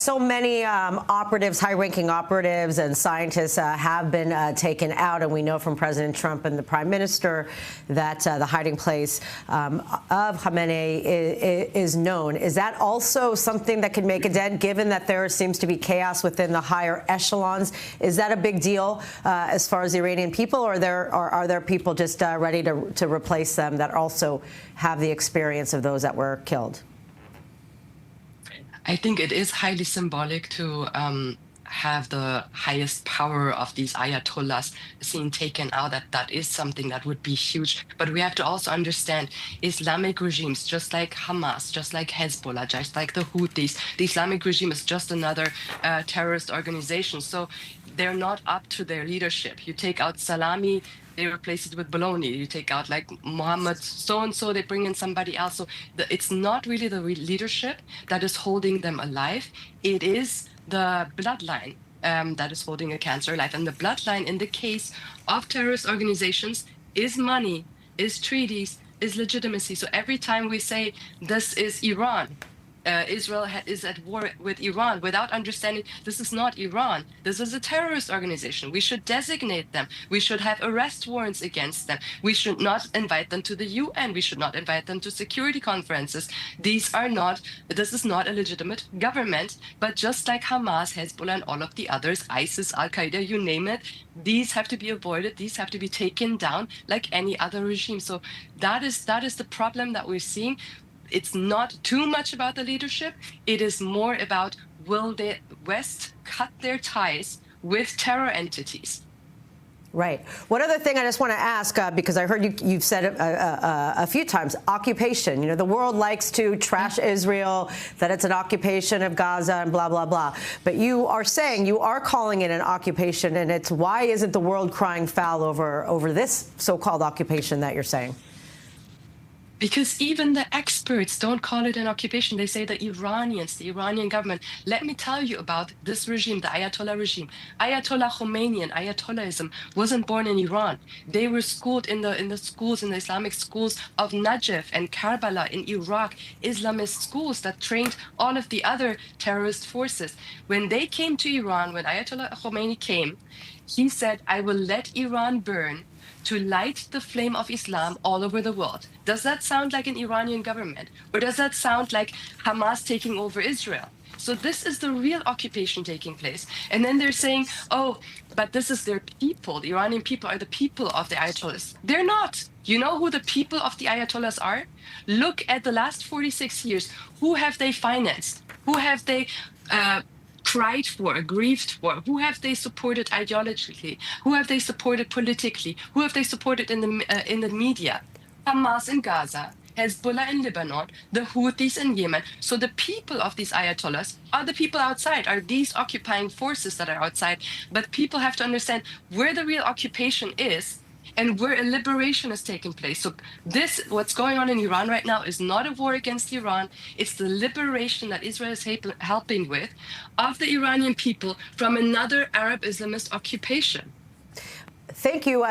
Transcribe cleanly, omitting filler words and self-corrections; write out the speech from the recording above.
So many operatives, high-ranking operatives and scientists have been taken out, and we know from President Trump and the Prime Minister that the hiding place of Khamenei is known. Is that also something that can make a dent, given that there seems to be chaos within the higher echelons? Is that a big deal as far as the Iranian people, or are there people just ready to replace them that also have the experience of those that were killed? I think it is highly symbolic to have the highest power of these ayatollahs seen taken out. That is something that would be huge. But we have to also understand Islamic regimes, just like Hamas, just like Hezbollah, just like the Houthis. The Islamic regime is just another terrorist organization. So they're not up to their leadership. You take out Salami, they replace it with bologna. You take out like Muhammad so-and-so, they bring in somebody else. So it's not really the leadership that is holding them alive. It is the bloodline that is holding a cancer alive. And the bloodline in the case of terrorist organizations is money, is treaties, is legitimacy. So every time we say this is Iran, Israel is at war with Iran, without understanding this is not Iran. This is a terrorist organization. We should designate them. We should have arrest warrants against them. We should not invite them to the UN. We should not invite them to security conferences. This is not a legitimate government. But just like Hamas, Hezbollah, and all of the others, ISIS, Al-Qaeda, you name it, these have to be avoided. These have to be taken down like any other regime. So that is the problem that we're seeing. It's not too much about the leadership. It is more about, will the West cut their ties with terror entities? Right. One other thing I just want to ask, because I heard you've said it a few times, occupation. You know, the world likes to trash Israel, that it's an occupation of Gaza and blah, blah, blah. But you are saying, you are calling it an occupation, and it's why isn't the world crying foul over this so-called occupation that you're saying? Because even the experts don't call it an occupation. They say the Iranians, the Iranian government. Let me tell you about this regime, the Ayatollah regime. Ayatollah Khomeini and Ayatollahism wasn't born in Iran. They were schooled in the schools, in the Islamic schools of Najaf and Karbala in Iraq, Islamist schools that trained all of the other terrorist forces. When they came to Iran, when Ayatollah Khomeini came, he said, I will let Iran burn to light the flame of Islam all over the world. Does that sound like an Iranian government? Or does that sound like Hamas taking over Israel? So this is the real occupation taking place. And then they're saying, oh, but this is their people. The Iranian people are the people of the Ayatollahs. They're not. You know who the people of the Ayatollahs are? Look at the last 46 years. Who have they financed? Who have they cried for, grieved for? Who have they supported ideologically? Who have they supported politically? Who have they supported in the media? Hamas in Gaza, Hezbollah in Lebanon, the Houthis in Yemen. So the people of these ayatollahs are the people outside, are these occupying forces that are outside. But people have to understand where the real occupation is and where a liberation is taking place. So what's going on in Iran right now is not a war against Iran. It's the liberation that Israel is helping with of the Iranian people from another Arab Islamist occupation. Thank you.